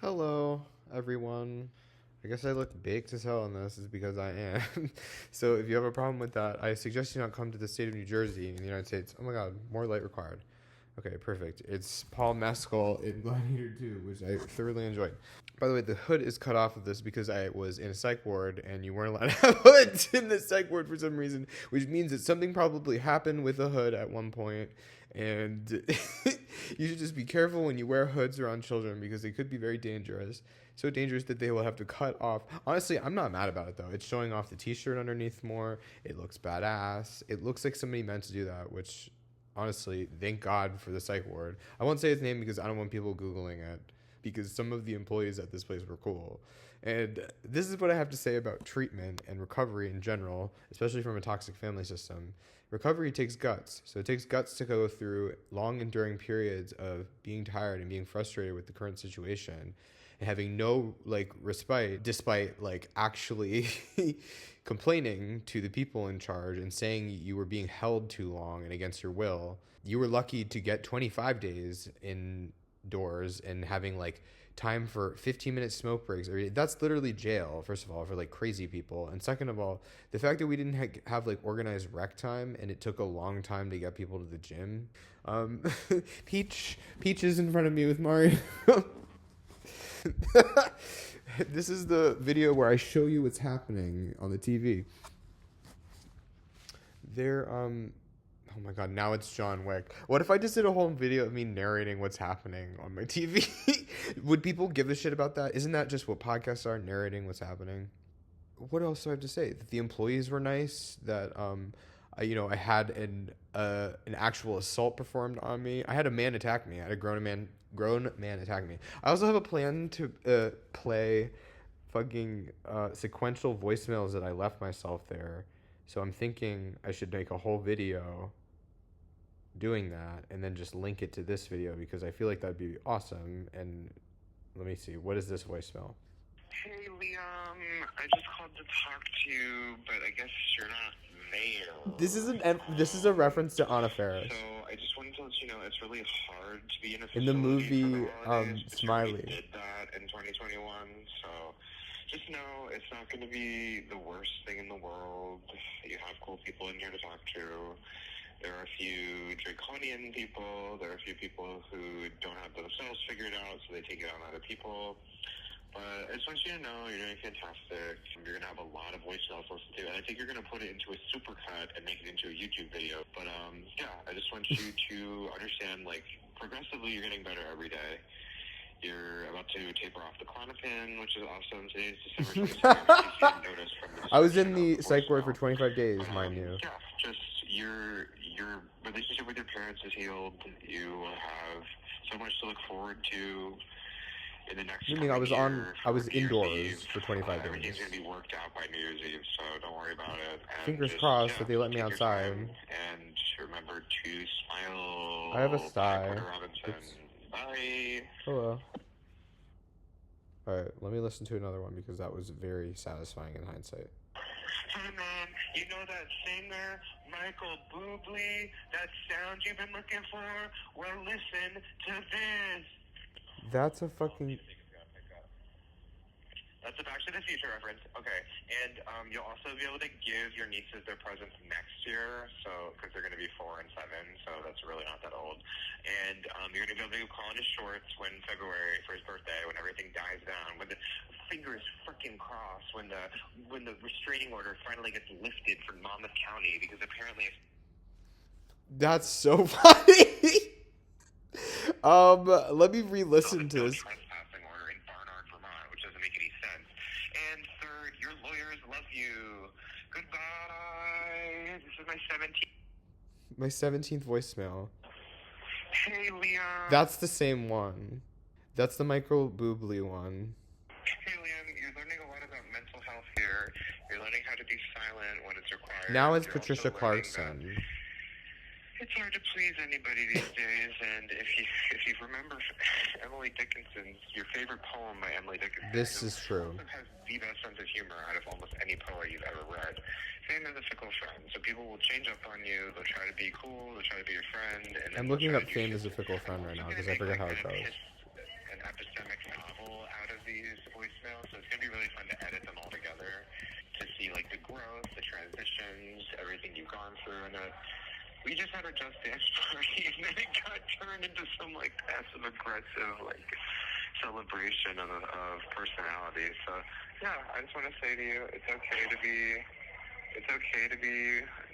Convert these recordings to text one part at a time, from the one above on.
Hello, everyone. I guess I look baked as hell in this is because I am. So if you have a problem with that, I suggest you not come to the state of New Jersey in the United States. Oh my god, more light required. Okay, perfect. It's Paul Mescal in Gladiator 2, which I thoroughly enjoyed. By the way, the hood is cut off of this because I was in a psych ward and you weren't allowed to have hoods in the psych ward for some reason, which means that something probably happened with a hood at one point, and you should just be careful when you wear hoods around children because they could be very dangerous. So dangerous that they will have to cut off. Honestly, I'm not mad about it though. It's showing off the t-shirt underneath more. It looks badass. It looks like somebody meant to do that, which honestly, thank God for the psych ward. I won't say his name because I don't want people Googling it, because some of the employees at this place were cool. And this is what I have to say about treatment and recovery in general, especially from a toxic family system. Recovery takes guts. So it takes guts to go through long, enduring periods of being tired and being frustrated with the current situation and having no respite, despite actually complaining to the people in charge and saying you were being held too long and against your will. You were lucky to get 25 days indoors and having time for 15-minute smoke breaks. That's literally jail, first of all, for crazy people. And second of all, the fact that we didn't have organized rec time and it took a long time to get people to the gym. Peach is in front of me with Mario. This is the video where I show you what's happening on the TV. Oh my god, now it's John Wick. What if I just did a whole video of me narrating what's happening on my TV? Would people give a shit about that? Isn't that just what podcasts are, narrating what's happening? What else do I have to say? That the employees were nice, that I had an actual assault performed on me. I had a man attack me. I had a grown man attack me. I also have a plan to play fucking sequential voicemails that I left myself there. So I'm thinking I should make a whole video doing that and then just link it to this video because I feel like that'd be awesome. And let me see, what is this voicemail? Hey, Liam, I just called to talk to you, but I guess you're not there. This is a reference to Anna Faris. So I just wanted to let you know it's really hard to be in a in the facility movie for the holidays, but Smiley. we did that in 2021, so just know it's not going to be the worst thing in the world. You have cool people in here to talk to. There are a few draconian people. There are a few people who don't have themselves figured out, so they take it out on other people. But I just want you to know you're doing fantastic. You're going to have a lot of voicemails to listen to. And I think you're going to put it into a supercut and make it into a YouTube video. But, yeah, I just want you to understand, progressively you're getting better every day. You're about to taper off the Klonopin, which is awesome. Today's December 27th. I was in the psych ward for 25 days, mind you. Yeah, just your relationship with your parents is healed. You have so much to look forward to in the next year. I was indoors for 25 days. Everything's going to be worked out by New Year's Eve, so don't worry about it. And fingers crossed that they let me outside. And remember to smile. I have a sty. Bye. Hello. Alright, let me listen to another one because that was very satisfying in hindsight. Hi, man. You know that singer, Michael Bublé? That sound you've been looking for? Well, listen to this. That's a fucking... That's a Back to the Future reference. Okay. And you'll also be able to give your nieces their presents next year, so because they're going to be 4 and 7, so that's really not that old. And you're going to be able to call in his shorts when February for his birthday, when everything dies down, when the fingers freaking cross, when the restraining order finally gets lifted from Monmouth County, because apparently That's so funny. Let me re-listen to this. Trespassing order in Barnard, Vermont, which doesn't make any sense. And third, your lawyers love you. Goodbye. This is my 17th. My 17th voicemail. Hey, Liam. That's the same one. That's the Michael Bublé one. Hey, Liam. You're learning a lot about mental health here. You're learning how to be silent when it's required. Now it's You're Patricia Clarkson. It's hard to please anybody these days, and if you remember Emily Dickinson's, your favorite poem by Emily Dickinson, This is true. Also has the best sense of humor out of almost any poet you've ever read. Fame is a fickle friend, so people will change up on you. They'll try to be cool. They'll try to be your friend. And I'm looking up Fame is a Fickle Friend right now because I forget how it goes. An epistemic novel voicemails, so it's going to be really fun to edit them all together to see, like, the growth, the transitions, everything you've gone through in it. We just had a Just Dance party, and then it got turned into some, like, passive-aggressive, like, celebration of personality. So, yeah, I just want to say to you, it's okay to be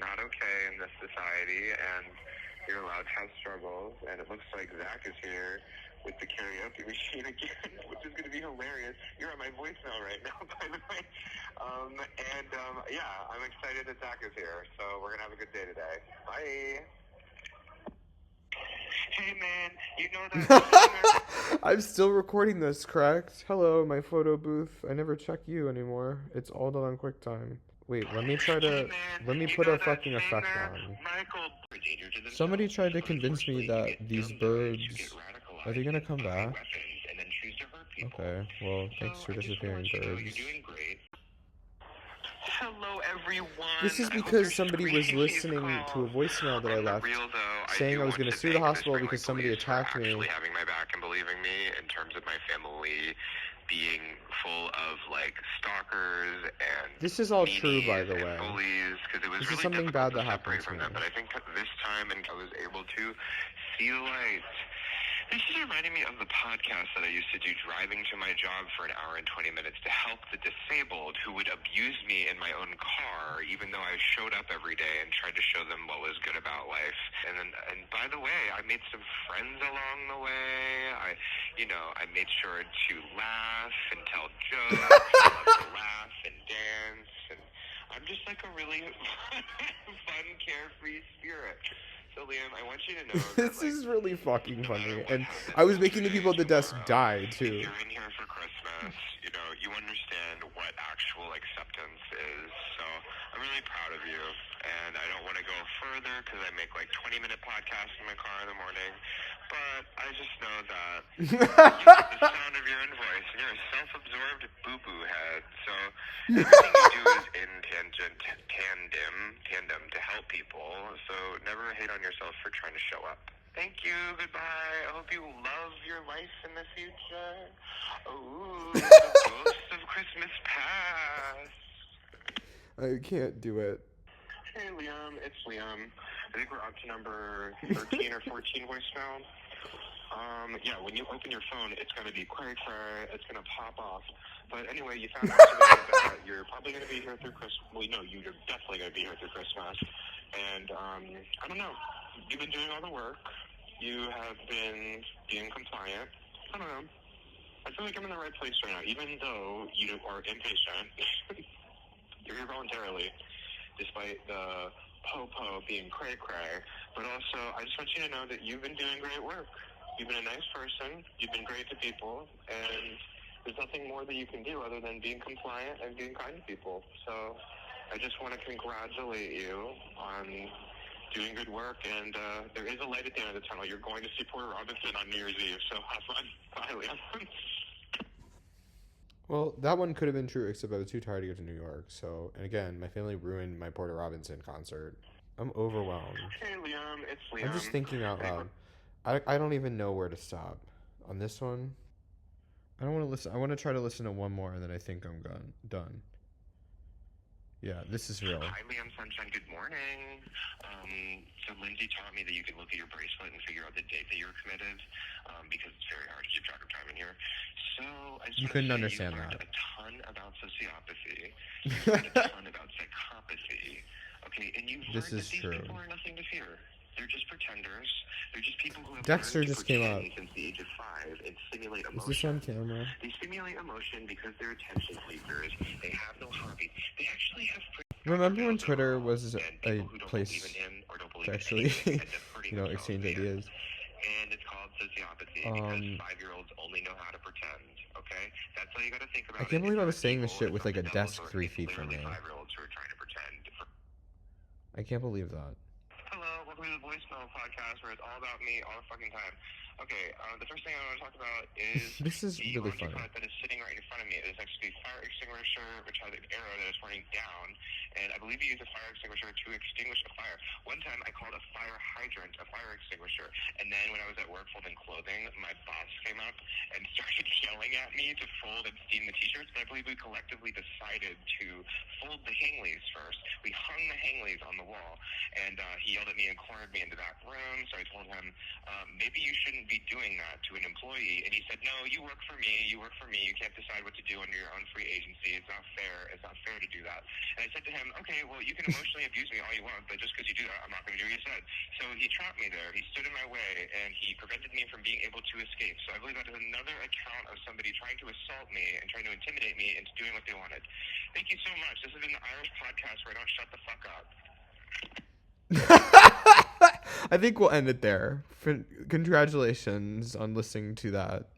not okay in this society, and you're allowed to have struggles. And it looks like Zach is here with the karaoke machine again, which is going to be hilarious. You're on my voicemail right now, by the way. Yeah, I'm excited that Zach is here, so we're going to have a good day today. Bye. Hey, man, you know that... I'm still recording this, correct? Hello, my photo booth. I never check you anymore. It's all done on QuickTime. Wait, let me put a fucking effect on. Somebody tried to convince me that these birds... Are they gonna come back? Okay, well, thanks for disappearing, birds. Hello, everyone. This is because somebody was listening to a voicemail that I left saying I was going to sue the hospital because somebody attacked me. Actually having my back and believing me in terms of my family being full of, like, stalkers and this is all true, by the way. Bullies, because it was this really is something bad that happened to me. But I think this time, and I was able to see the light. This is reminding me of the podcast that I used to do driving to my job for an hour and 20 minutes to help the disabled who would abuse me in my own car, even though I showed up every day and tried to show them what was good about life. And by the way, I made some friends along the way. I made sure to laugh and tell jokes. I love to laugh and dance. And I'm just like a really fun, carefree spirit. So, Liam, I want you to know this is really fucking funny, and I was making the people at the desk die, too. If you're in here for Christmas, you understand what actual acceptance is, so I'm really proud of you, and I don't want to go further because I make, like, 20-minute podcasts in my car in the morning, but I just know that you have the sound of your own voice, and you're a self-absorbed boo-boo head, so everything you do is in tandem to help people, so never hate on yourself for trying to show up. Thank you, goodbye. I hope you love your life in the future. Ooh, the ghost of Christmas past. I can't do it. Hey, Liam, it's Liam. I think we're up to number 13 or 14 voicemail. Yeah, when you open your phone, it's going to be cray, it's going to pop off. But anyway, you found out today that you're probably going to be here through Christmas. Well, no, you're definitely going to be here through Christmas. And, I don't know. You've been doing all the work. You have been being compliant. I don't know. I feel like I'm in the right place right now. Even though you are impatient, you're here voluntarily, despite the po-po being cray-cray. But also, I just want you to know that you've been doing great work. You've been a nice person. You've been great to people. And there's nothing more that you can do other than being compliant and being kind to people. So I just want to congratulate you on doing good work. And there is a light at the end of the tunnel. You're going to see Porter Robinson on New Year's Eve. So have fun. Bye, Liam. Well, that one could have been true, except I was too tired to go to New York. So, and again, my family ruined my Porter Robinson concert. I'm overwhelmed. Hey, Liam. It's Liam. I'm just thinking out loud. I don't even know where to stop. On this one, I don't want to listen. I want to try to listen to one more, and then I think I'm done. Yeah, this is real. Hi, Liam Sunshine. Good morning. So Lindsay taught me that you could look at your bracelet and figure out the date that you were committed, because it's very hard to keep track of time in here. So I just you couldn't understand that. A ton about sociopathy. You learned a ton about psychopathy. Okay, and you learned that these people are nothing to fear. They're just pretenders. They're just people who have Dexter learned to just came up since the age of 5 and simulate emotion. Is this on camera? They simulate emotion because they're attention seekers. They have no hobbies. They actually have... Remember when Twitter was a place to actually, exchange ideas? And it's called sociopathy because 5-year-olds only know how to pretend, okay? That's all you gotta think about. I can't believe I was saying this shit with like a desk 3 feet from me. 5-year-olds who are trying to pretend. I can't believe that. Hello, welcome to the voicemail podcast where it's all about me all the fucking time. Okay, the first thing I want to talk about is this is really funny. That is sitting right in front of me. It is next to the fire extinguisher extinguisher, which had an arrow that was pointing down, and I believe he used a fire extinguisher to extinguish a fire. One time I called a fire hydrant a fire extinguisher, and then when I was at work folding clothing, my boss came up and started yelling at me to fold and steam the t-shirts, but I believe we collectively decided to fold the hang leaves first. We hung the hang leaves on the wall, and he yelled at me and cornered me in the back room, so I told him, maybe you shouldn't be doing that to an employee, and he said, no, you work for me, you can't decide what to do under your own free agency, it's not fair to do that. And I said to him, okay, well, you can emotionally abuse me all you want, but just because you do that, I'm not going to do what you said. So he trapped me there, he stood in my way, and he prevented me from being able to escape. So I believe that is another account of somebody trying to assault me and trying to intimidate me into doing what they wanted. Thank you so much. This has been the Irish podcast where I don't shut the fuck up. I think we'll end it there. Congratulations on listening to that.